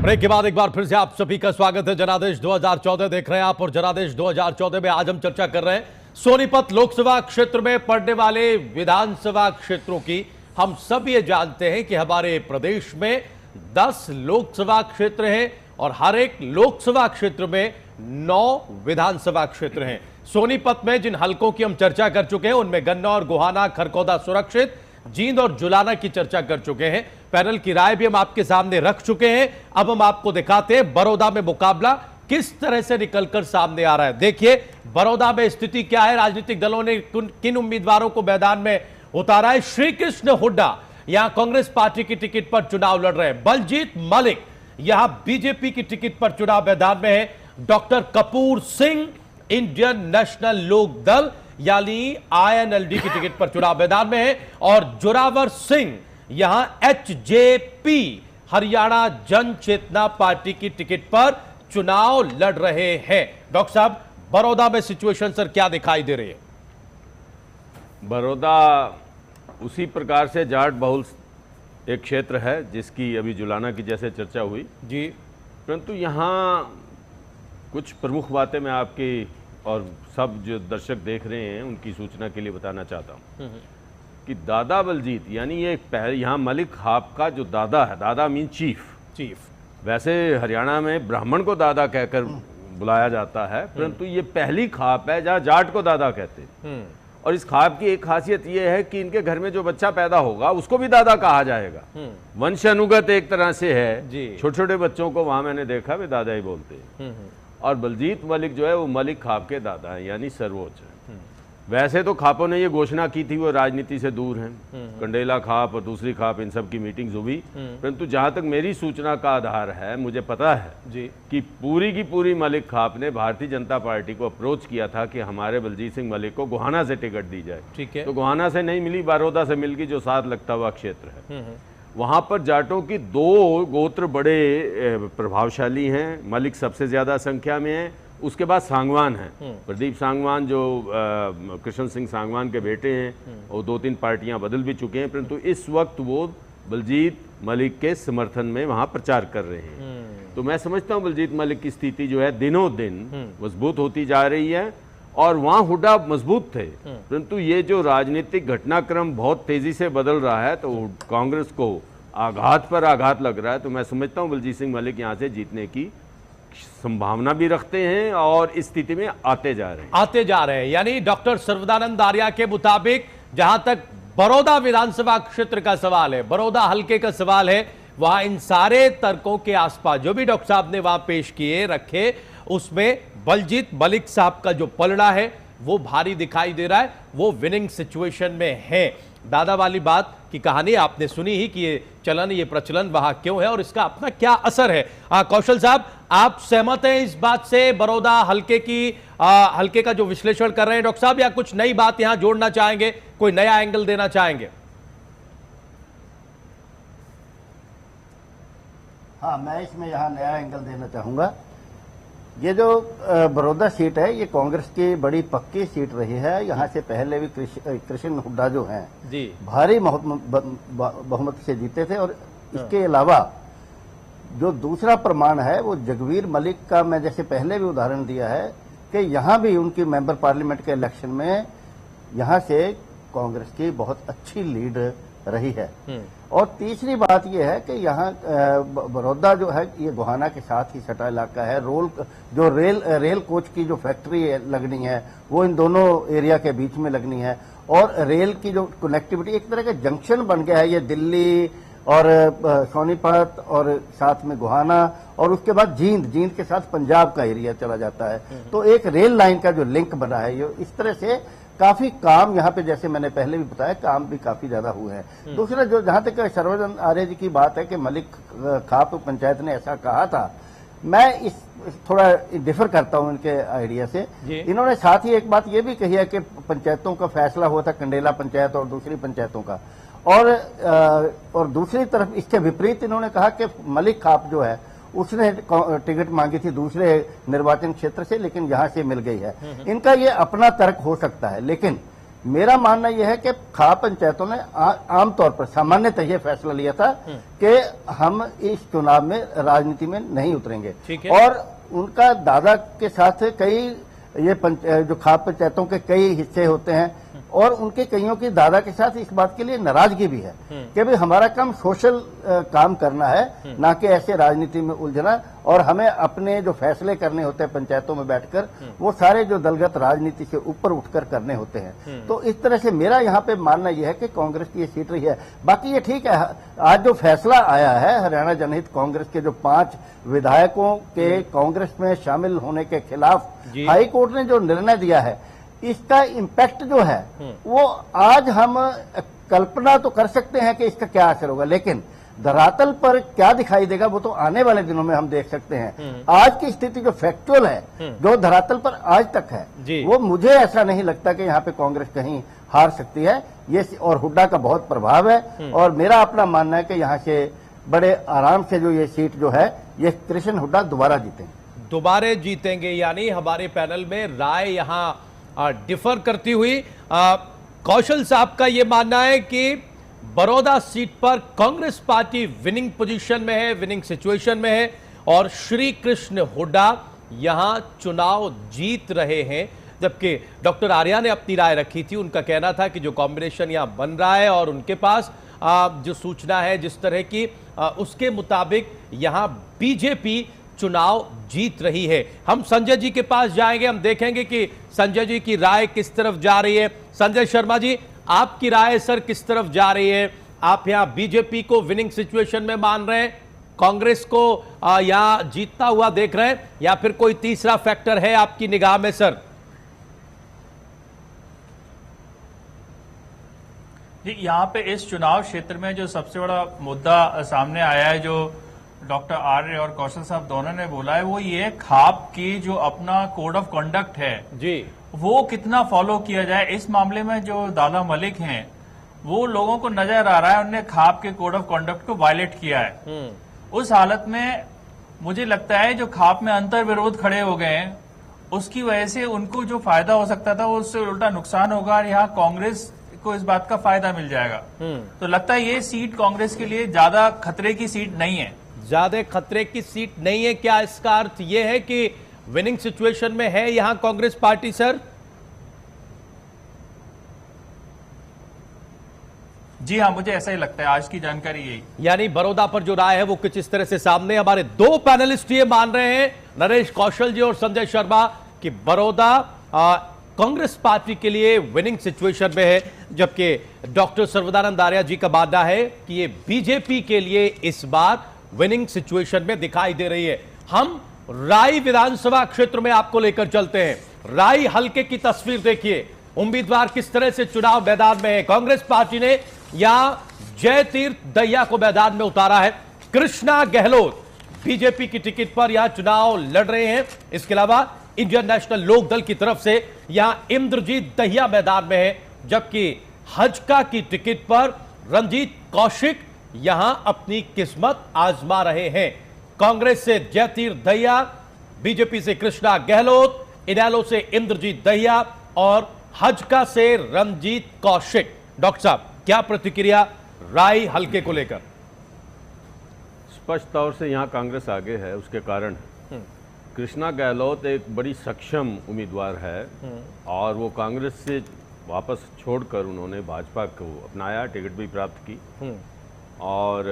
Break के बाद एक बार फिर से आप सभी का स्वागत है। जनादेश 2014 देख रहे हैं आप और जनादेश 2014 में आज हम चर्चा कर रहे हैं सोनीपत लोकसभा क्षेत्र में पड़ने वाले विधानसभा क्षेत्रों की। हम सब ये जानते हैं कि हमारे प्रदेश में 10 लोकसभा क्षेत्र हैं और हर एक लोकसभा क्षेत्र में 9 विधानसभा क्षेत्र हैं। सोनीपत में जिन हलकों की हम चर्चा कर चुके हैं उनमें गन्नौर, गोहाना, खरगोदा सुरक्षित, जींद और जुलाना की चर्चा कर चुके हैं। पैनल की राय भी हम आपके सामने रख चुके हैं। अब हम आपको दिखाते हैं बड़ौदा में मुकाबला किस तरह से निकलकर सामने आ रहा है। देखिए बड़ौदा में स्थिति क्या है, राजनीतिक दलों ने किन उम्मीदवारों को मैदान में उतारा है। श्री कृष्ण हुड्डा यहां कांग्रेस पार्टी की टिकट पर चुनाव लड़ रहे हैं। बलजीत मलिक यहां बीजेपी की टिकट पर चुनाव मैदान में है। Doctor Kapoor Singh Indian national लोक दल यानी INLD की टिकट पर चुनाव मैदान में है और जोरावर सिंह यहां HJP हरियाणा जन चेतना पार्टी की टिकट पर चुनाव लड़ रहे हैं। डॉक्टर साहब, बड़ौदा में सिचुएशन सर क्या दिखाई दे रही है? बड़ौदा उसी प्रकार से जाट बहुल एक क्षेत्र है जिसकी अभी जुलाना की जैसे चर्चा हुई जी, परंतु यहाँ कुछ प्रमुख बातें मैं आपकी और सब जो दर्शक देख रहे हैं उनकी सूचना के लिए बताना चाहता हूँ कि दादा बलजीत यानी ये पहले यहाँ मलिक खाप का जो दादा है, दादा मीन चीफ। वैसे हरियाणा में ब्राह्मण को दादा कहकर बुलाया जाता है, परंतु ये पहली खाप है जहाँ जाट को दादा कहते हैं। और इस खाप की एक खासियत ये है कि इनके घर में जो बच्चा पैदा होगा उसको भी दादा कहा जाएगा। वंश अनुगत एक तरह से है। छोटे छोटे बच्चों को वहां मैंने देखा वे दादा ही बोलते हैं। और बलजीत मलिक जो है वो मलिक खाप के दादा है यानी सर्वोच्च है। वैसे तो खापों ने ये घोषणा की थी वो राजनीति से दूर हैं। कंडेला खाप और दूसरी खाप इन सब की मीटिंग्स हुई, परंतु जहां तक मेरी सूचना का आधार है मुझे पता है जी कि पूरी की पूरी मलिक खाप ने भारतीय जनता पार्टी को अप्रोच किया था कि हमारे बलजीत सिंह मलिक को गोहाना से टिकट दी जाए। ठीक है। तो गोहाना से नहीं मिली, बड़ौदा से मिल गई जो साथ लगता हुआ क्षेत्र है। वहां पर जाटों की 2 गोत्र बड़े प्रभावशाली हैं। मलिक सबसे ज्यादा संख्या में है, उसके बाद सांगवान हैं। प्रदीप सांगवान जो कृष्ण सिंह सांगवान के बेटे हैं और 2-3 पार्टियां बदल भी चुके हैं, परंतु इस वक्त वो बलजीत मलिक के समर्थन में वहां प्रचार कर रहे हैं। तो मैं समझता हूं बलजीत मलिक की स्थिति जो है दिनों दिन मजबूत होती जा रही है और वहां हुड्डा मजबूत थे, परंतु ये जो राजनीतिक घटनाक्रम बहुत तेजी से बदल रहा है तो कांग्रेस को आघात पर आघात लग रहा है। तो मैं समझता हूं बलजीत सिंह मलिक यहां से जीतने की संभावना भी रखते हैं और इस स्थिति में आते जा रहे हैं। यानी डॉक्टर सर्वदानंद आर्या के मुताबिक जहां तक बड़ौदा विधानसभा क्षेत्र का सवाल है, बड़ौदा हलके का सवाल है, वहां इन सारे तर्कों के आसपास जो भी डॉक्टर साहब ने वहां पेश किए रखे उसमें बलजीत मलिक साहब का जो पलड़ा है वो भारी दिखाई दे रहा है, वो विनिंग सिचुएशन में है। दादा वाली बात की कहानी आपने सुनी ही कि ये चलन, ये प्रचलन वहां क्यों है और इसका अपना क्या असर है। कौशल साहब, आप सहमत हैं इस बात से? बड़ौदा हलके का जो विश्लेषण कर रहे हैं डॉक्टर साहब, या कुछ नई बात यहां जोड़ना चाहेंगे, कोई नया एंगल देना चाहेंगे? हाँ, मैं इसमें यहाँ नया एंगल देना चाहूंगा। ये जो बड़ौदा सीट है ये कांग्रेस की बड़ी पक्की सीट रही है। यहाँ से पहले भी कृष्ण हुड्डा जो हैं जी भारी बहुमत से जीते थे। और इसके अलावा जो दूसरा प्रमाण है वो जगवीर मलिक का मैं जैसे पहले भी उदाहरण दिया है कि यहाँ भी उनकी मेंबर पार्लियामेंट के इलेक्शन में यहाँ से कांग्रेस की बहुत अच्छी लीड रही है। और तीसरी बात यह है कि यहाँ बड़ौदा जो है ये गोहाना के साथ ही सटा इलाका है। रेल कोच की जो फैक्ट्री लगनी है वो इन दोनों एरिया के बीच में लगनी है और रेल की जो कनेक्टिविटी एक तरह का जंक्शन बन गया है। ये दिल्ली और सोनीपत और साथ में गोहाना और उसके बाद जींद के साथ पंजाब का एरिया चला जाता है। तो एक रेल लाइन का जो लिंक बना है ये इस तरह से काफी काम यहाँ पे, जैसे मैंने पहले भी बताया, काम भी काफी ज्यादा हुए हैं। दूसरा जो जहां तक सर्वदानंद आर्य जी की बात है कि मलिक खाप पंचायत ने ऐसा कहा था, मैं इस थोड़ा डिफर करता हूं इनके आइडिया से। इन्होंने साथ ही एक बात ये भी कही है कि पंचायतों का फैसला हुआ था कंडेला पंचायत और दूसरी पंचायतों का, और दूसरी तरफ इसके विपरीत इन्होंने कहा कि मलिक खाप जो है उसने टिकट मांगी थी दूसरे निर्वाचन क्षेत्र से लेकिन यहां से मिल गई है। इनका ये अपना तर्क हो सकता है, लेकिन मेरा मानना यह है कि खाप पंचायतों ने आमतौर पर सामान्यतः यह फैसला लिया था कि हम इस चुनाव में राजनीति में नहीं उतरेंगे, और उनका दादा के साथ कई ये जो खाप पंचायतों के कई हिस्से होते हैं और उनके कईयों की दादा के साथ इस बात के लिए नाराजगी भी है कि भाई हमारा काम सोशल काम करना है, ना कि ऐसे राजनीति में उलझना, और हमें अपने जो फैसले करने होते हैं पंचायतों में बैठकर वो सारे जो दलगत राजनीति से ऊपर उठकर करने होते हैं। तो इस तरह से मेरा यहाँ पे मानना यह है कि कांग्रेस की ये सीट रही है। बाकी ये ठीक है, आज जो फैसला आया है हरियाणा जनहित कांग्रेस के जो 5 विधायकों के कांग्रेस में शामिल होने के खिलाफ हाई कोर्ट ने जो निर्णय दिया है, इसका इम्पैक्ट जो है वो आज हम कल्पना तो कर सकते हैं कि इसका क्या असर होगा, लेकिन धरातल पर क्या दिखाई देगा वो तो आने वाले दिनों में हम देख सकते हैं। आज की स्थिति जो फैक्चुअल है, जो धरातल पर आज तक है, वो मुझे ऐसा नहीं लगता कि यहाँ पे कांग्रेस कहीं हार सकती है। ये और हुड्डा का बहुत प्रभाव है, और मेरा अपना मानना है कि यहाँ से बड़े आराम से जो ये सीट जो है ये कृष्ण हुड्डा दोबारा जीतेंगे। यानी हमारे पैनल में राय यहाँ डिफर करती हुई कौशल साहब का यह मानना है कि बड़ौदा सीट पर कांग्रेस पार्टी विनिंग पोजीशन में है, विनिंग सिचुएशन में है, और श्री कृष्ण हुड्डा यहां चुनाव जीत रहे हैं। जबकि डॉक्टर आर्या ने अपनी राय रखी थी, उनका कहना था कि जो कॉम्बिनेशन यहां बन रहा है और उनके पास जो सूचना है जिस तरह की उसके मुताबिक यहां बीजेपी चुनाव जीत रही है। हम संजय जी के पास जाएंगे, हम देखेंगे कि संजय जी की राय किस तरफ जा रही है। संजय शर्मा जी, आपकी राय सर किस तरफ जा रही है? आप यहां बीजेपी को विनिंग सिचुएशन में मान रहे हैं, कांग्रेस को यहां जीतता हुआ देख रहे हैं, या फिर कोई तीसरा फैक्टर है आपकी निगाह में सर? जी, यहाँ पे इस चुनाव क्षेत्र में जो सबसे बड़ा मुद्दा सामने आया है, जो डॉक्टर आर्य और कौशल साहब दोनों ने बोला है, वो ये खाप की जो अपना कोड ऑफ कंडक्ट है जी, वो कितना फॉलो किया जाए। इस मामले में जो दादा मलिक हैं वो लोगों को नजर आ रहा है उन्होंने खाप के कोड ऑफ कंडक्ट को वायलेट किया है। उस हालत में मुझे लगता है जो खाप में अंतर विरोध खड़े हो गए हैं उसकी वजह से उनको जो फायदा हो सकता था वो उससे उल्टा नुकसान होगा, और यहाँ कांग्रेस को इस बात का फायदा मिल जाएगा। तो लगता है ये सीट कांग्रेस के लिए ज्यादा खतरे की सीट नहीं है। ज्यादा खतरे की सीट नहीं है, क्या इसका अर्थ यह है कि विनिंग सिचुएशन में है यहां कांग्रेस पार्टी सर? जी हाँ, मुझे ऐसा ही लगता है, आज की जानकारी यही। यानी बड़ौदा पर जो राय है वो कुछ इस तरह से सामने, हमारे 2 पैनलिस्ट ये मान रहे हैं, नरेश कौशल जी और संजय शर्मा, कि बड़ौदा कांग्रेस पार्टी के लिए विनिंग सिचुएशन में है, जबकि डॉक्टर सर्वदानंद आर्या जी का मानना है कि ये बीजेपी के लिए इस बार विनिंग सिचुएशन में दिखाई दे रही है। हम राई विधानसभा क्षेत्र में आपको लेकर चलते हैं। राई हलके की तस्वीर देखिए, उम्मीदवार किस तरह से चुनाव मैदान में है। कांग्रेस पार्टी ने यहां जयतीर्थ दहिया को मैदान में उतारा है। कृष्णा गहलोत बीजेपी की टिकट पर यहां चुनाव लड़ रहे हैं। इसके अलावा इंडियन नेशनल लोक दल की तरफ से यहां इंद्रजीत दहिया मैदान में है, जबकि हजका की टिकट पर रंजीत कौशिक यहां अपनी किस्मत आजमा रहे हैं। कांग्रेस से जयतीर्थ दहिया, बीजेपी से कृष्णा गहलोत, इनेलो से इंद्रजीत दहिया और हजका से रंजीत कौशिक। डॉक्टर साहब, क्या प्रतिक्रिया राय हलके को लेकर? स्पष्ट तौर से यहां कांग्रेस आगे है, उसके कारण कृष्णा गहलोत एक बड़ी सक्षम उम्मीदवार है और वो कांग्रेस से वापस छोड़कर उन्होंने भाजपा को अपनाया, टिकट भी प्राप्त की और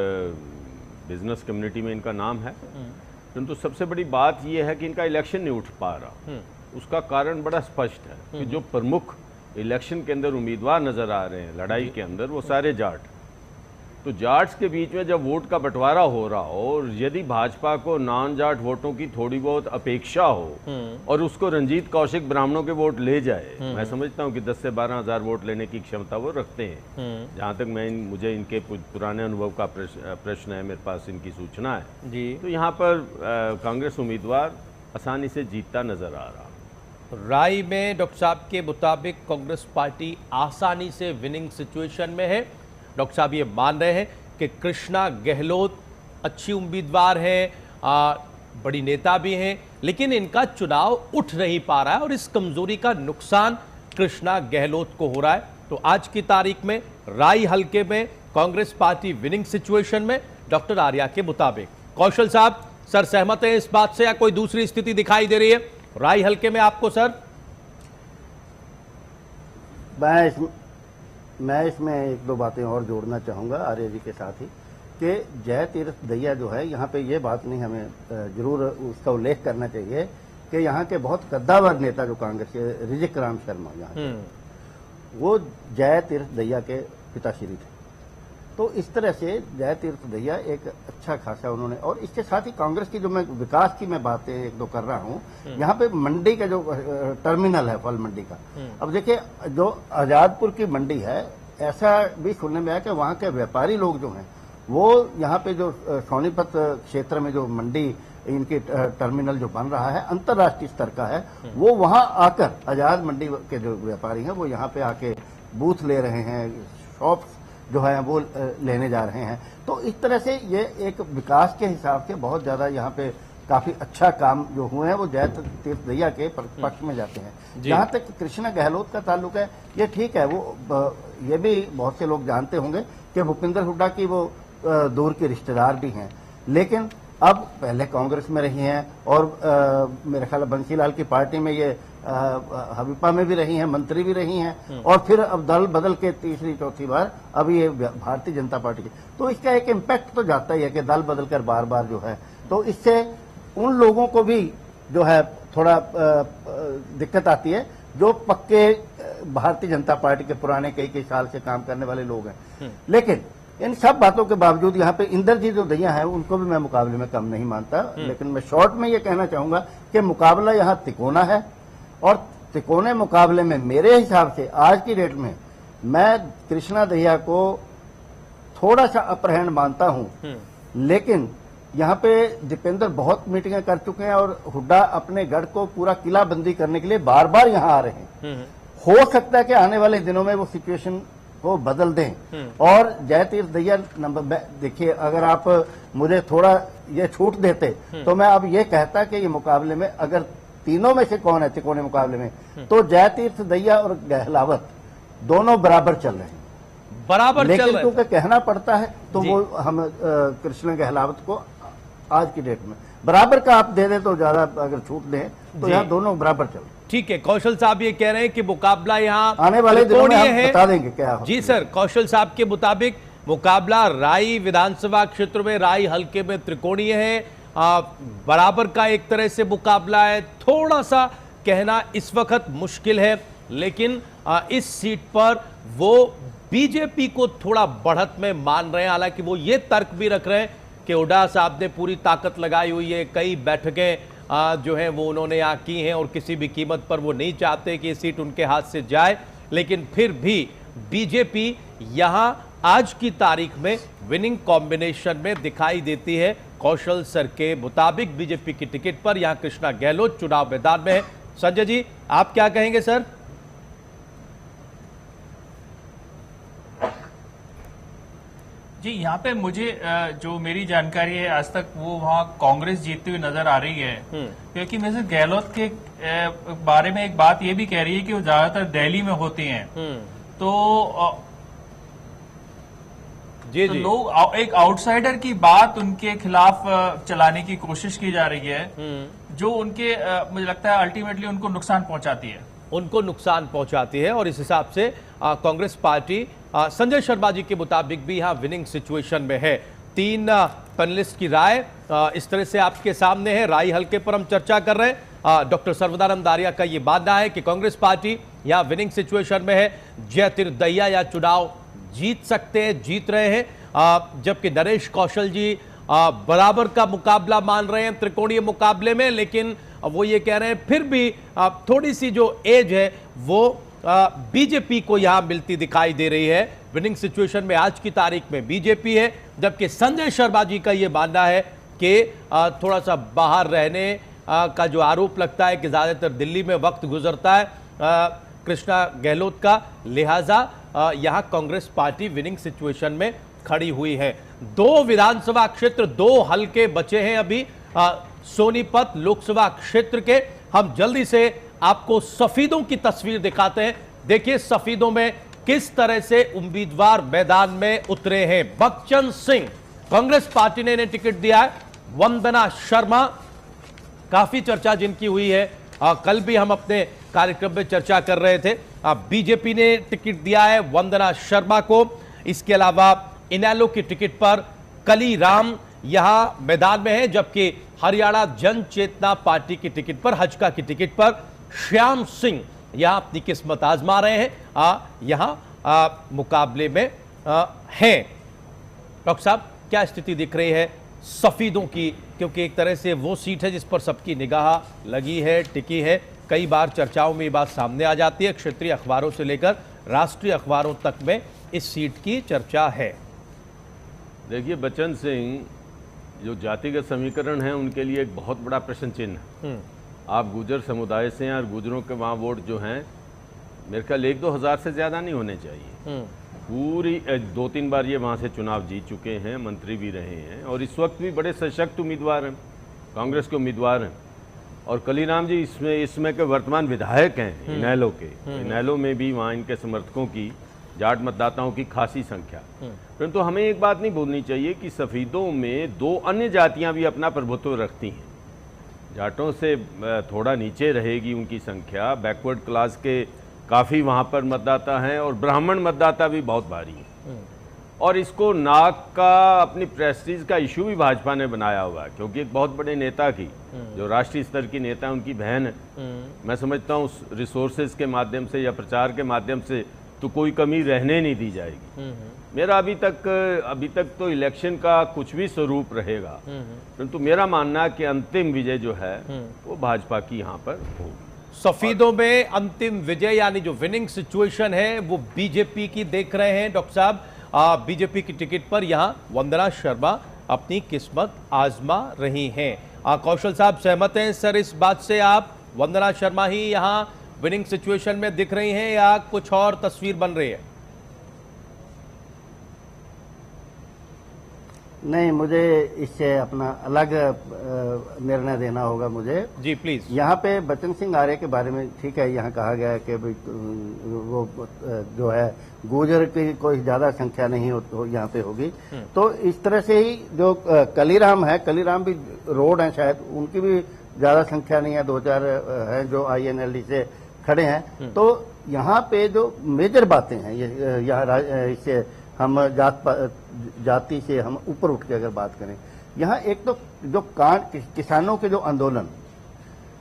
बिजनेस कम्युनिटी में इनका नाम है। परंतु सबसे बड़ी बात यह है कि इनका इलेक्शन नहीं उठ पा रहा। उसका कारण बड़ा स्पष्ट है कि जो प्रमुख इलेक्शन के अंदर उम्मीदवार नजर आ रहे हैं लड़ाई के अंदर, वो सारे जाट। तो जाट्स के बीच में जब वोट का बंटवारा हो रहा हो और यदि भाजपा को नॉन जाट वोटों की थोड़ी बहुत अपेक्षा हो और उसको रंजीत कौशिक ब्राह्मणों के वोट ले जाए, मैं समझता हूं कि 10 से 12 हज़ार वोट लेने की क्षमता वो रखते हैं। जहां तक मुझे इनके पुराने अनुभव का प्रश्न है, मेरे पास इनकी सूचना है जी। तो यहाँ पर कांग्रेस उम्मीदवार आसानी से जीतता नजर आ रहा। राय में डॉक्टर साहब के मुताबिक कांग्रेस पार्टी आसानी से विनिंग सिचुएशन में है। डॉक्टर साहब ये मान रहे हैं कि कृष्णा गहलोत अच्छी उम्मीदवार हैं, बड़ी नेता भी हैं, लेकिन इनका चुनाव उठ नहीं पा रहा है और इस कमजोरी का नुकसान कृष्णा गहलोत को हो रहा है। तो आज की तारीख में राई हलके में कांग्रेस पार्टी विनिंग सिचुएशन में डॉक्टर आर्या के मुताबिक। कौशल साहब, सर सहमत है इस बात से या कोई दूसरी स्थिति दिखाई दे रही है राई हलके में आपको? सर मैं इसमें एक दो बातें और जोड़ना चाहूंगा आर्य जी के साथ ही कि जय तीर्थ दहिया जो है, यहाँ पे ये बात नहीं, हमें जरूर उसका उल्लेख करना चाहिए कि यहाँ के बहुत कद्दावर नेता जो कांग्रेस के रिजिक राम शर्मा यहाँ के, वो जय तीर्थ दहिया के पिताश्री थे। तो इस तरह से जय तीर्थ दहिया एक अच्छा खासा उन्होंने, और इसके साथ ही कांग्रेस की जो मैं विकास की मैं बातें एक दो कर रहा हूँ, यहाँ पे मंडी का जो टर्मिनल है फल मंडी का, अब देखिए जो आजादपुर की मंडी है, ऐसा भी सुनने में आया कि वहाँ के व्यापारी लोग जो हैं वो यहाँ पे जो सोनीपत क्षेत्र में जो मंडी इनकी टर्मिनल जो बन रहा है अंतर्राष्ट्रीय स्तर का है, वो वहाँ आकर आजाद मंडी के जो व्यापारी हैं वो यहाँ पे आके बूथ ले रहे हैं, शॉप्स जो है वो लेने जा रहे हैं। तो इस तरह से ये एक विकास के हिसाब से बहुत ज्यादा यहाँ पे काफी अच्छा काम जो हुए हैं वो जय तीर्थ दहिया के पक्ष में जाते हैं। जहाँ तक कृष्णा गहलोत का ताल्लुक है, ये ठीक है, वो ये भी बहुत से लोग जानते होंगे कि भूपिंदर हुड्डा की वो दूर के रिश्तेदार भी हैं, लेकिन अब पहले कांग्रेस में रही हैं और मेरे ख्याल बंसीलाल की पार्टी में ये हबीपा में भी रही हैं, मंत्री भी रही हैं, और फिर अब दल बदल के तीसरी चौथी बार अब ये भारतीय जनता पार्टी की। तो इसका एक इम्पैक्ट तो जाता ही है कि दल बदल कर बार बार जो है, तो इससे उन लोगों को भी जो है थोड़ा दिक्कत आती है जो पक्के भारतीय जनता पार्टी के पुराने कई साल से काम करने वाले लोग हैं। लेकिन इन सब बातों के बावजूद यहाँ पे इंद्रजीत जो दहिया है उनको भी मैं मुकाबले में कम नहीं मानता, लेकिन मैं शॉर्ट में ये कहना चाहूंगा कि मुकाबला यहाँ तिकोना है, और तिकोने मुकाबले में मेरे हिसाब से आज की डेट में मैं कृष्णा दहिया को थोड़ा सा अपर हैंड मानता हूं, लेकिन यहाँ पे दीपेंद्र बहुत मीटिंगें कर चुके हैं और हुड्डा अपने गढ़ को पूरा किलाबंदी करने के लिए बार बार यहाँ आ रहे हैं। हो सकता है कि आने वाले दिनों में वो सिचुएशन को बदल दें और जय तीर्थ दहिया नंबर, देखिए अगर आप मुझे थोड़ा ये छूट देते तो मैं अब ये कहता कि ये मुकाबले में अगर तीनों में से कौन है तिकोने मुकाबले में, तो जय तीर्थ दहिया और गहलावत दोनों बराबर चल रहे हैं, बराबर लेकिन चल रहे हैं। क्योंकि कहना पड़ता है तो वो हम कृष्ण गहलावत को आज की डेट में बराबर का आप दे दें तो ज्यादा, अगर छूट दें तो यहाँ दोनों बराबर चल। ठीक है, कौशल साहब ये कह रहे हैं कि मुकाबला यहाँ आने वाले दिनों में हम बता देंगे क्या। जी सर, कौशल साहब के मुताबिक मुकाबला राई विधानसभा क्षेत्र में, राई हलके में त्रिकोणीय है, बराबर का एक तरह से मुकाबला है। थोड़ा सा कहना इस वक्त मुश्किल है, लेकिन इस सीट पर वो बीजेपी को थोड़ा बढ़त में मान रहे हैं। हालांकि वो ये तर्क भी रख रहे हैं कि हुड्डा साहब ने पूरी ताकत लगाई हुई है, कई बैठकें जो हैं वो उन्होंने यहाँ की हैं और किसी भी कीमत पर वो नहीं चाहते कि ये सीट उनके हाथ से जाए, लेकिन फिर भी बीजेपी यहाँ आज की तारीख में विनिंग कॉम्बिनेशन में दिखाई देती है। कौशल सर के मुताबिक बीजेपी की टिकट पर यहाँ कृष्णा गहलोत चुनाव मैदान में है। संजय जी, आप क्या कहेंगे सर? जी, यहाँ पे मुझे जो मेरी जानकारी है आज तक वो वहाँ कांग्रेस जीतती हुई नजर आ रही है, क्योंकि मिसेस गहलोत के बारे में एक बात ये भी कह रही है कि वो ज्यादातर दिल्ली में होती हैं, तो जी तो जी लोग एक आउटसाइडर की बात उनके खिलाफ चलाने की कोशिश की जा रही है, जो उनके मुझे लगता है अल्टीमेटली उनको नुकसान पहुंचाती है, उनको नुकसान पहुंचाती है। और इस हिसाब से कांग्रेस पार्टी संजय शर्मा जी के मुताबिक भी यहां विनिंग सिचुएशन में है। तीन पैनलिस्ट की राय इस तरह से आपके सामने है। राई हलके पर हम चर्चा कर रहे हैं। डॉक्टर सर्वदानंद आर्या का यह मानना है कि कांग्रेस पार्टी यहां विनिंग सिचुएशन में है। जय तीर्थ दहिया या चुनाव जीत सकते हैं, जीत रहे हैं, जबकि नरेश कौशल जी बराबर का मुकाबला मान रहे हैं त्रिकोणीय मुकाबले में, लेकिन वो ये कह रहे हैं फिर भी थोड़ी सी जो एज है वो बीजेपी को यहां मिलती दिखाई दे रही है। विनिंग सिचुएशन में आज की तारीख में बीजेपी है, जबकि संजय शर्मा जी का यह मानना है कि थोड़ा सा बाहर रहने का जो आरोप लगता है कि ज्यादातर दिल्ली में वक्त गुजरता है कृष्णा गहलोत का, लिहाजा यहां कांग्रेस पार्टी विनिंग सिचुएशन में खड़ी हुई है। 2 विधानसभा क्षेत्र, 2 हलके बचे हैं अभी सोनीपत लोकसभा क्षेत्र के। हम जल्दी से आपको सफेदों की तस्वीर दिखाते हैं देखिए सफीदों में किस तरह से उम्मीदवार मैदान में उतरे हैं। बच्चन सिंह, कांग्रेस पार्टी ने इन्हें टिकट दिया है। वंदना शर्मा, काफी चर्चा जिनकी हुई है, कल भी हम अपने कार्यक्रम में चर्चा कर रहे थे। बीजेपी ने टिकट दिया है वंदना शर्मा को। इसके अलावा इनेलो की टिकट पर कली राम यहां मैदान में है, जबकि हरियाणा जन चेतना पार्टी की टिकट पर, हजका की टिकट पर श्याम सिंह यहां अपनी किस्मत आजमा रहे हैं, यहां मुकाबले में हैं। डॉक्टर साहब, क्या स्थिति दिख रही है सफीदों की, क्योंकि एक तरह से वो सीट है जिस पर सबकी निगाह लगी है, टिकी है। कई बार चर्चाओं में ये बात सामने आ जाती है, क्षेत्रीय अखबारों से लेकर राष्ट्रीय अखबारों तक में इस सीट की चर्चा है। देखिए, बच्चन सिंह जो जातिगत समीकरण है उनके लिए एक बहुत बड़ा प्रश्न चिन्ह है। आप गुर्जर समुदाय से हैं और गुर्जरों के वहाँ वोट जो हैं मेरे ख्याल 1-2 हज़ार से ज़्यादा नहीं होने चाहिए। पूरी 2-3 बार ये वहाँ से चुनाव जीत चुके हैं, मंत्री भी रहे हैं और इस वक्त भी बड़े सशक्त उम्मीदवार हैं, कांग्रेस के उम्मीदवार हैं। और कलीराम जी इसमें के वर्तमान विधायक हैं इनेलो के। इनेलो में भी वहाँ इनके समर्थकों की, जाट मतदाताओं की खासी संख्या। परंतु हमें एक बात नहीं भूलनी चाहिए कि सफ़ीदों में 2 अन्य जातियां भी अपना प्रभुत्व रखती हैं। जाटों से थोड़ा नीचे रहेगी उनकी संख्या, बैकवर्ड क्लास के काफ़ी वहाँ पर मतदाता हैं और ब्राह्मण मतदाता भी बहुत भारी हैं। और इसको नाक का, अपनी प्रेस्टीज का इशू भी भाजपा ने बनाया हुआ है, क्योंकि एक बहुत बड़े नेता की, जो राष्ट्रीय स्तर की नेता उनकी बहन है, मैं समझता हूँ रिसोर्सेज के माध्यम से या प्रचार के माध्यम से तो कोई कमी रहने नहीं दी जाएगी। मेरा अभी तक तो इलेक्शन का कुछ भी स्वरूप रहेगा, परंतु मेरा मानना है कि अंतिम विजय जो है वो भाजपा की यहाँ पर होगी। सफीदों में अंतिम विजय यानी जो विनिंग सिचुएशन है वो बीजेपी की देख रहे हैं डॉक्टर साहब। बीजेपी की टिकट पर यहां वंदना शर्मा अपनी किस्मत आजमा रही हैं। कौशल साहब सहमत हैं सर इस बात से, आप वंदना शर्मा ही यहां विनिंग सिचुएशन में दिख रही हैं या कुछ और तस्वीर बन रही है? नहीं, मुझे इससे अपना अलग निर्णय देना होगा मुझे। जी प्लीज। यहाँ पे बच्चन सिंह आर्य के बारे में ठीक है, यहाँ कहा गया है कि वो जो है गुर्जर की कोई ज्यादा संख्या नहीं यहाँ पे होगी। तो इस तरह से ही जो कलीराम है, कलीराम भी रोड है, शायद उनकी भी ज्यादा संख्या नहीं है, 2-4 है जो INLD से खड़े हैं। तो यहाँ पे जो मेजर बातें हैं, यहाँ इससे हम जाति से हम ऊपर उठ के अगर बात करें, यहाँ एक तो जो किसानों के जो आंदोलन,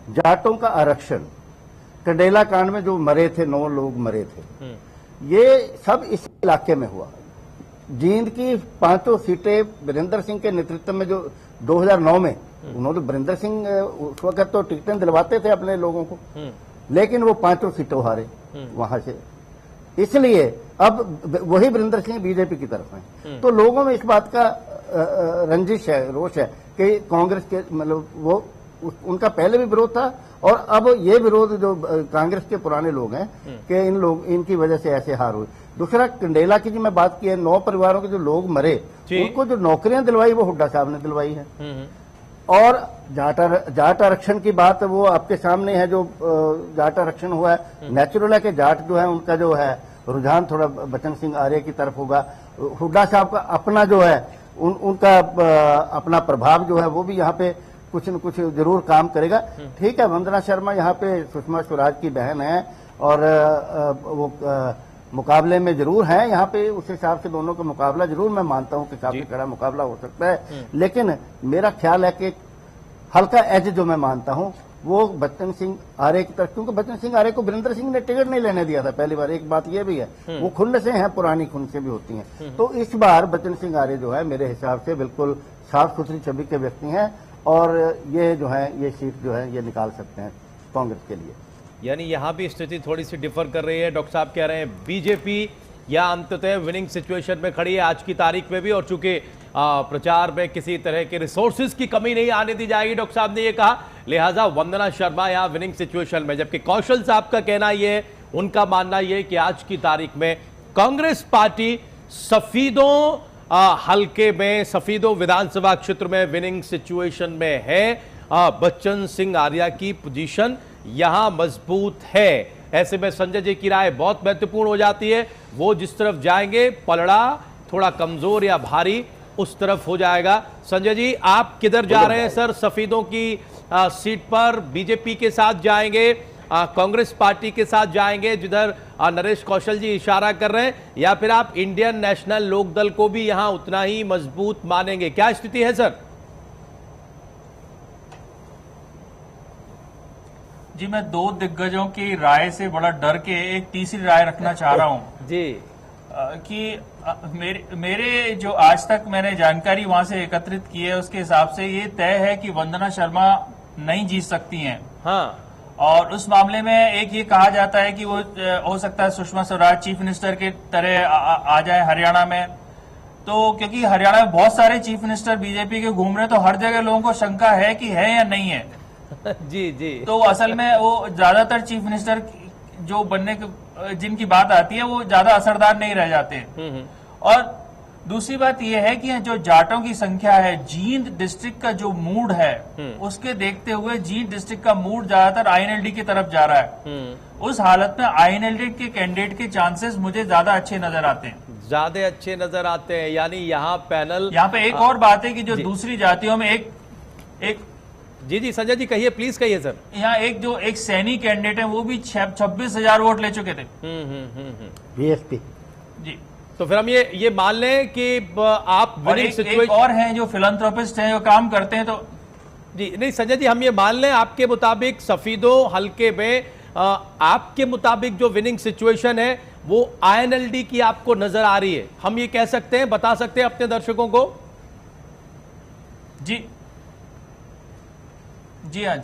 जाटों का आरक्षण, कंडेला कांड में जो मरे थे, 9 लोग मरे थे, ये सब इस इलाके में हुआ। जींद की 5 सीटें वीरेंद्र सिंह के नेतृत्व में जो 2009 में, उन्होंने वीरेंद्र सिंह उस वक्त तो टिकटें दिलवाते थे अपने लोगों को, लेकिन वो 5 सीटों हारे वहां से। इसलिए अब वही वीरेंद्र सिंह बीजेपी की तरफ हैं। तो लोगों में इस बात का रंजिश है, रोष है कि कांग्रेस के, मतलब वो उनका पहले भी विरोध था और अब ये विरोध जो कांग्रेस के पुराने लोग हैं कि इनकी वजह से ऐसे हार हुई। दूसरा, कंडेला की जो मैं बात की है, 9 परिवारों के जो लोग मरे, उनको जो नौकरियां दिलवाई वो हुड्डा साहब ने दिलवाई है। और जाट आरक्षण की बात वो आपके सामने है, जो जाट आरक्षण हुआ है, नेचुरल है कि जाट जो है उनका जो है रुझान थोड़ा बच्चन सिंह आर्य की तरफ होगा। हुड्डा साहब का अपना जो है उनका अपना प्रभाव जो है वो भी यहाँ पे कुछ न कुछ जरूर काम करेगा। ठीक है, वंदना शर्मा यहाँ पे सुषमा स्वराज की बहन है और वो मुकाबले में जरूर है यहाँ पे, उस हिसाब से दोनों का मुकाबला जरूर मैं मानता हूँ कि काफी कड़ा मुकाबला हो सकता है। लेकिन मेरा ख्याल है कि हल्का एज जो मैं मानता हूँ वो बच्चन सिंह आर्य की तरफ, क्योंकि बच्चन सिंह आर्य को वीरेंद्र सिंह ने टिकट नहीं लेने दिया था पहली बार। एक बात ये भी है, वो खुंड से हैं, पुरानी खुंड से भी होती हैं। तो इस बार बच्चन सिंह आर्य जो है मेरे हिसाब से बिल्कुल साफ सुथरी छवि के व्यक्ति हैं और ये जो है ये सीट जो है ये निकाल सकते हैं कांग्रेस के लिए। यानी यहां भी स्थिति थोड़ी सी डिफर कर रही है। डॉक्टर साहब कह रहे हैं बीजेपी या अंततः विनिंग सिचुएशन में खड़ी है आज की तारीख में भी, और चूंकि प्रचार में किसी तरह के रिसोर्सेज की कमी नहीं आने दी जाएगी, डॉक्टर साहब ने ये कहा, लिहाजा वंदना शर्मा यहाँ विनिंग सिचुएशन में। जबकि कौशल साहब का कहना ये, उनका मानना ये कि आज की तारीख में कांग्रेस पार्टी सफीदों हल्के में, सफीदों विधानसभा क्षेत्र में विनिंग सिचुएशन में है। बच्चन सिंह आर्य की पोजीशन यहां मजबूत है। ऐसे में संजय जी की राय बहुत महत्वपूर्ण हो जाती है। वो जिस तरफ जाएंगे पलड़ा थोड़ा कमजोर या भारी उस तरफ हो जाएगा। संजय जी आप किधर जा रहे हैं सर? सफेदों की सीट पर बीजेपी के साथ जाएंगे, कांग्रेस पार्टी के साथ जाएंगे जिधर नरेश कौशल जी इशारा कर रहे हैं, या फिर आप इंडियन नेशनल लोकदल को भी यहां उतना ही मजबूत मानेंगे? क्या स्थिति है सर? जी मैं दो दिग्गजों की राय से बड़ा डर के एक तीसरी राय रखना चाह रहा हूं जी कि मेरे जो आज तक मैंने जानकारी वहां से एकत्रित की है उसके हिसाब से ये तय है कि वंदना शर्मा नहीं जीत सकती हैं। हाँ, और उस मामले में एक ये कहा जाता है कि वो हो सकता है सुषमा स्वराज चीफ मिनिस्टर के तरह आ जाए हरियाणा में। तो क्योंकि हरियाणा में बहुत सारे चीफ मिनिस्टर बीजेपी के घूम रहे हैं, तो हर जगह लोगों को शंका है कि है या नहीं है। जी जी। तो असल में वो ज्यादातर चीफ मिनिस्टर जो बनने जिनकी बात आती है वो ज्यादा असरदार नहीं रह जाते हैं। और दूसरी बात यह है कि जो जाटों की संख्या है, जींद डिस्ट्रिक्ट का जो मूड है उसके देखते हुए जींद डिस्ट्रिक्ट का मूड ज्यादातर आईएनएलडी की तरफ जा रहा है। उस हालत में आईएनएलडी के कैंडिडेट के चांसेस मुझे ज्यादा अच्छे नजर आते हैं। ज्यादा अच्छे नजर आते हैं, यानी यहाँ पैनल। यहाँ पे एक और बात है कि जो दूसरी जातियों में एक जी जी संजय जी कहिए, प्लीज कहिए सर। यहाँ एक सैनी कैंडिडेट है, वो भी 26,000 वोट ले चुके थे। बीएसपी जी। तो फिर हम ये मान लें कि आप विनिंग सिचुएशन। एक और हैं जो फिलंथ्रोपिस्ट हैं, जो काम करते हैं। तो जी नहीं संजय जी, हम ये मान लें आपके मुताबिक सफीदों हल्के में आपके मुताबिक जो विनिंग सिचुएशन है वो आईएनएलडी की आपको नजर आ रही है, हम ये कह सकते हैं, बता सकते हैं अपने दर्शकों को? जी हाँ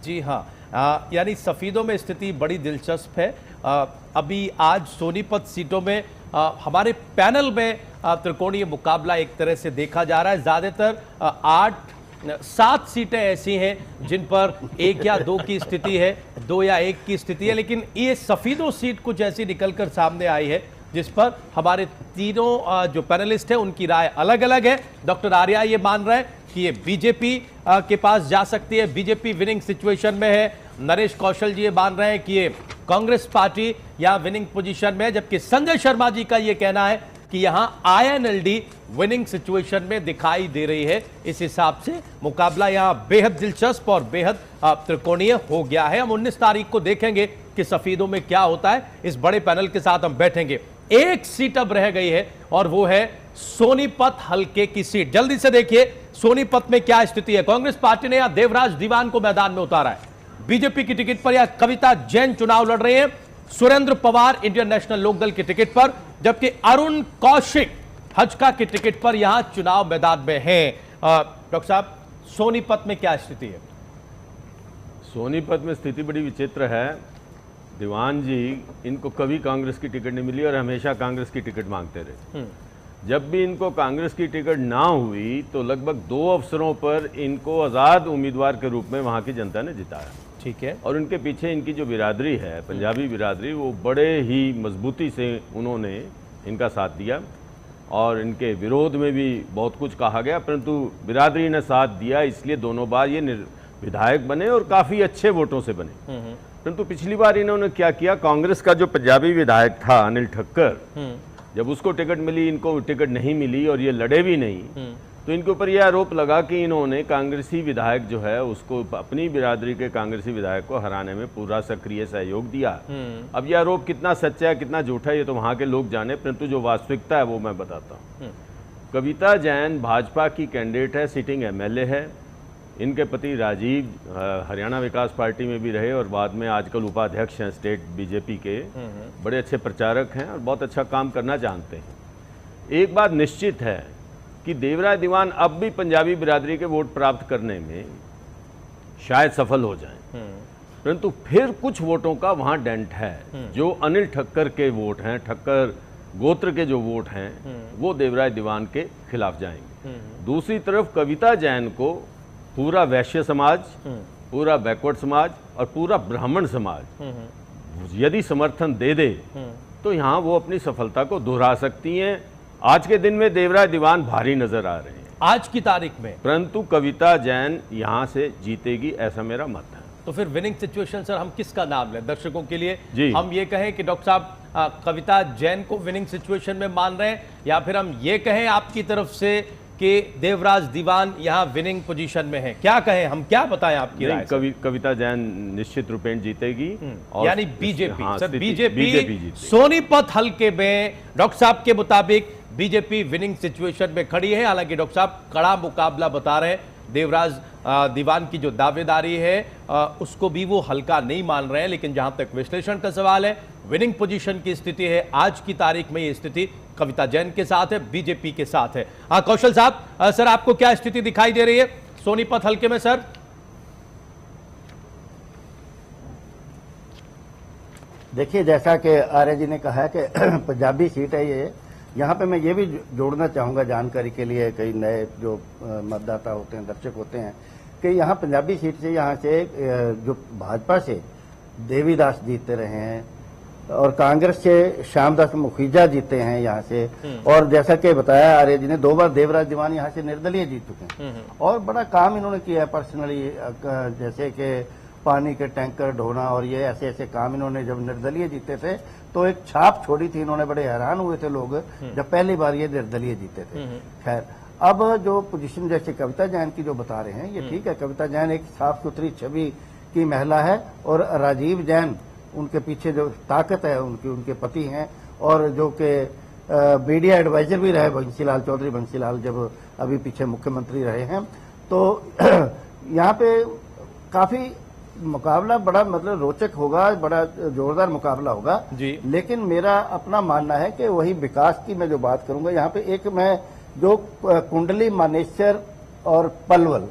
जी हाँ। यानी सफीदों में स्थिति बड़ी दिलचस्प है। अभी आज सोनीपत सीटों में हमारे पैनल में त्रिकोणीय मुकाबला एक तरह से देखा जा रहा है। ज्यादातर 8-7 सीटें ऐसी हैं जिन पर 1 या 2 की स्थिति है, 2 या 1 की स्थिति है, लेकिन ये सफीदों सीट कुछ ऐसी निकलकर सामने आई है जिस पर हमारे तीनों जो पैनलिस्ट हैं उनकी राय अलग अलग है। डॉक्टर आर्या ये मान रहे हैं कि ये बीजेपी के पास जा सकती है, बीजेपी विनिंग सिचुएशन में है। नरेश कौशल जी ये मान रहे हैं कि ये कांग्रेस पार्टी या विनिंग पोजीशन में है, जबकि संजय शर्मा जी का ये कहना है कि यहां आईएनएलडी विनिंग सिचुएशन में दिखाई दे रही है। इस हिसाब से मुकाबला यहां बेहद दिलचस्प और बेहद त्रिकोणीय हो गया है। हम 19 तारीख को देखेंगे कि सफीदों में क्या होता है। इस बड़े पैनल के साथ हम बैठेंगे। एक सीट अब रह गई है और वो है सोनीपत हल्के की सीट। जल्दी से देखिए सोनीपत में क्या स्थिति है। कांग्रेस पार्टी ने यहां देवराज दीवान को मैदान में उतारा है। बीजेपी की टिकट पर यहां कविता जैन चुनाव लड़ रहे हैं, सुरेंद्र पवार इंडियन नेशनल लोकदल की टिकट पर, जबकि अरुण कौशिक हजका की टिकट पर यहां चुनाव मैदान में हैं। डॉक्टर साहब सोनीपत में क्या स्थिति है? सोनीपत में स्थिति बड़ी विचित्र है। दीवान जी, इनको कभी कांग्रेस की टिकट नहीं मिली और हमेशा कांग्रेस की टिकट मांगते रहे। जब भी इनको कांग्रेस की टिकट ना हुई तो लगभग 2 अवसरों पर इनको आज़ाद उम्मीदवार के रूप में वहाँ की जनता ने जिताया। ठीक है। और उनके पीछे इनकी जो बिरादरी है, पंजाबी बिरादरी, वो बड़े ही मजबूती से उन्होंने इनका साथ दिया और इनके विरोध में भी बहुत कुछ कहा गया, परंतु बिरादरी ने साथ दिया, इसलिए दोनों बार ये विधायक बने और काफ़ी अच्छे वोटों से बने। परंतु पिछली बार इन्होंने क्या किया, कांग्रेस का जो पंजाबी विधायक था अनिल ठक्कर, जब उसको टिकट मिली, इनको टिकट नहीं मिली और ये लड़े भी नहीं, तो इनके ऊपर यह आरोप लगा कि इन्होंने कांग्रेसी विधायक जो है उसको, अपनी बिरादरी के कांग्रेसी विधायक को हराने में पूरा सक्रिय सहयोग दिया। अब यह आरोप कितना सच्चा है कितना झूठा है ये तो वहाँ के लोग जाने, परंतु जो वास्तविकता है वो मैं बताता हूँ। कविता जैन भाजपा की कैंडिडेट है, सिटिंग एमएलए है। इनके पति राजीव हरियाणा विकास पार्टी में भी रहे और बाद में आजकल उपाध्यक्ष हैं स्टेट बीजेपी के, बड़े अच्छे प्रचारक हैं और बहुत अच्छा काम करना जानते हैं। एक बात निश्चित है कि देवराज दीवान अब भी पंजाबी बिरादरी के वोट प्राप्त करने में शायद सफल हो जाएं, परंतु फिर कुछ वोटों का वहाँ डेंट है। जो अनिल ठक्कर के वोट हैं, ठक्कर गोत्र के जो वोट हैं, वो देवराज दीवान के खिलाफ जाएंगे। दूसरी तरफ कविता जैन को पूरा वैश्य समाज, पूरा बैकवर्ड समाज और पूरा ब्राह्मण समाज यदि समर्थन दे दे तो यहाँ वो अपनी सफलता को दोहरा सकती हैं। आज के दिन में देवराज दीवान भारी नजर आ रहे हैं आज की तारीख में, परंतु कविता जैन यहाँ से जीतेगी ऐसा मेरा मत है। तो फिर विनिंग सिचुएशन सर हम किसका नाम लें दर्शकों के लिए? जी। हम ये कहें कि डॉक्टर साहब कविता जैन को विनिंग सिचुएशन में मान रहे हैं, या फिर हम ये कहें आपकी तरफ से कि देवराज दीवान यहाँ विनिंग पोजीशन में है? क्या कहें, हम क्या बताएं आपकी राय से? कविता जैन निश्चित रूपेण जीतेगी। और यानी बीजेपी, हाँ, सर बीजेपी बीजेपी सोनीपत हल्के में डॉक्टर साहब के मुताबिक बीजेपी विनिंग सिचुएशन में खड़ी है। हालांकि डॉक्टर साहब कड़ा मुकाबला बता रहे हैं, देवराज दीवान की जो दावेदारी है उसको भी वो हल्का नहीं मान रहे हैं, लेकिन जहां तक विश्लेषण का सवाल है, विनिंग पोजीशन की स्थिति है आज की तारीख में, ये स्थिति कविता जैन के साथ है, बीजेपी के साथ है। हाँ कौशल साहब, सर आपको क्या स्थिति दिखाई दे रही है सोनीपत हल्के में सर? देखिए, जैसा कि आर्य जी ने कहा है कि पंजाबी सीट है ये, यहाँ पे मैं ये भी जोड़ना चाहूंगा जानकारी के लिए, कई नए जो मतदाता होते हैं, दर्शक होते हैं, कि यहाँ पंजाबी सीट से यहाँ से जो भाजपा से देवीदास जीतते रहे हैं और कांग्रेस से श्यामदास मुखीजा जीते हैं यहाँ से, और जैसा कि बताया आर्य जी ने 2 बार देवराज दीवान यहाँ से निर्दलीय जीत चुके हैं और बड़ा काम इन्होंने किया है पर्सनली, जैसे कि पानी के टैंकर ढोना और ये ऐसे ऐसे काम इन्होंने जब निर्दलीय जीते थे तो एक छाप छोड़ी थी इन्होंने, बड़े हैरान हुए थे लोग जब पहली बार ये निर्दलीय जीते थे। खैर, अब जो पोजीशन जैसे कविता जैन की जो बता रहे हैं ये ठीक है, कविता जैन एक साफ सुथरी छवि की महिला है और राजीव जैन उनके पीछे जो ताकत है उनके पति हैं, और जो कि मीडिया एडवाइजर भी रहे बंसीलाल चौधरी, बंसीलाल जब अभी पीछे मुख्यमंत्री रहे हैं, तो यहाँ पे काफी मुकाबला बड़ा मतलब रोचक होगा, बड़ा जोरदार मुकाबला होगा जी। लेकिन मेरा अपना मानना है कि वही विकास की मैं जो बात करूंगा यहाँ पे, एक मैं जो कुंडली मानेसर और पलवल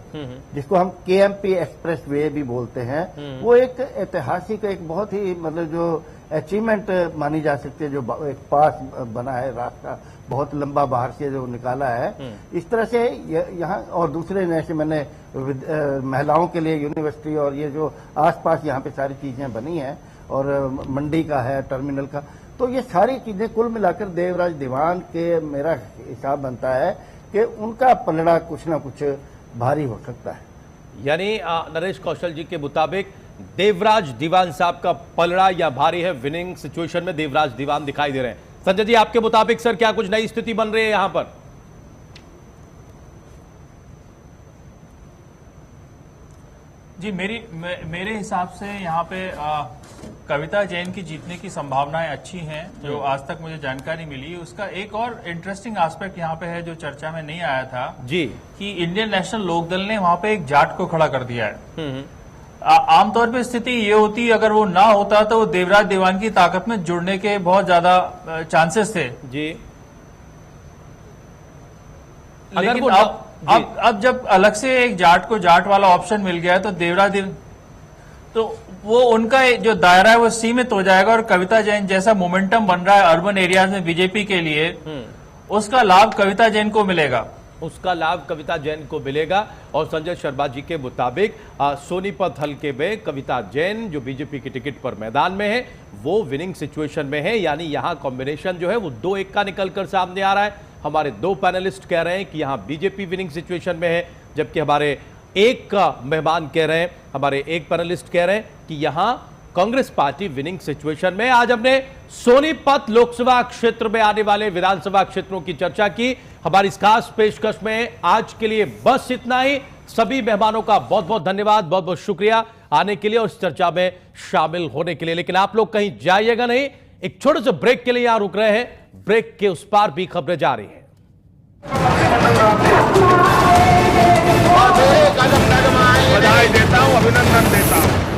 जिसको हम केएमपी एक्सप्रेस वे भी बोलते हैं, वो एक ऐतिहासिक, एक बहुत ही मतलब जो अचीवमेंट मानी जा सकती है, जो एक पास बना है रास्ता बहुत लंबा बाहर से जो निकाला है, इस तरह से यहाँ। और दूसरे जैसे मैंने महिलाओं के लिए यूनिवर्सिटी और ये जो आसपास यहाँ पे सारी चीजें बनी हैं, और मंडी का है, टर्मिनल का, तो ये सारी चीजें कुल मिलाकर देवराज दीवान के मेरा हिसाब बनता है कि उनका पलड़ा कुछ ना कुछ भारी हो सकता है। यानी नरेश कौशल जी के मुताबिक देवराज दीवान साहब का पलड़ा या भारी है, विनिंग सिचुएशन में देवराज दीवान दिखाई दे रहे हैं। संजय जी, आपके मुताबिक सर क्या कुछ नई स्थिति बन रही है यहां पर? जी, मेरे हिसाब से यहाँ पे कविता जैन की जीतने की संभावनाएं अच्छी हैं, जो आज तक मुझे जानकारी मिली। उसका एक और इंटरेस्टिंग एस्पेक्ट यहाँ पे है जो चर्चा में नहीं आया था जी, कि इंडियन नेशनल लोकदल ने वहां पे एक जाट को खड़ा कर दिया है। आमतौर पे स्थिति ये होती, अगर वो ना होता तो वो देवराज दीवान की ताकत में जुड़ने के बहुत ज्यादा चांसेस थे जी। लेकिन वो अब जब अलग से एक जाट को जाट वाला ऑप्शन मिल गया है तो देवराज तो वो उनका जो दायरा है वो सीमित हो जाएगा, और कविता जैन जैसा मोमेंटम बन रहा है अर्बन एरियाज में बीजेपी के लिए, उसका लाभ कविता जैन को मिलेगा, उसका लाभ कविता जैन को मिलेगा। और संजय शर्मा जी के मुताबिक सोनीपत हल्के में कविता जैन जो बीजेपी की टिकट पर मैदान में है वो विनिंग सिचुएशन में है, यानी यहां कॉम्बिनेशन जो है वो 2-1 का निकलकर सामने आ रहा है। हमारे 2 पैनलिस्ट कह रहे हैं कि यहां बीजेपी विनिंग सिचुएशन में है, जबकि हमारे एक मेहमान कह रहे हैं, हमारे एक पैनलिस्ट कह रहे हैं कि यहां कांग्रेस पार्टी विनिंग सिचुएशन में। आज हमने सोनीपत लोकसभा क्षेत्र में आने वाले विधानसभा क्षेत्रों की चर्चा की। हमारी इस खास पेशकश में आज के लिए बस इतना ही। सभी मेहमानों का बहुत बहुत धन्यवाद, बहुत बहुत शुक्रिया आने के लिए और इस चर्चा में शामिल होने के लिए। लेकिन आप लोग कहीं जाइएगा नहीं, एक छोटे से ब्रेक के लिए यहां रुक रहे हैं। ब्रेक के उस पार भी खबरें जारी हैं। बधाई देता हूं, अभिनंदन देता हूं।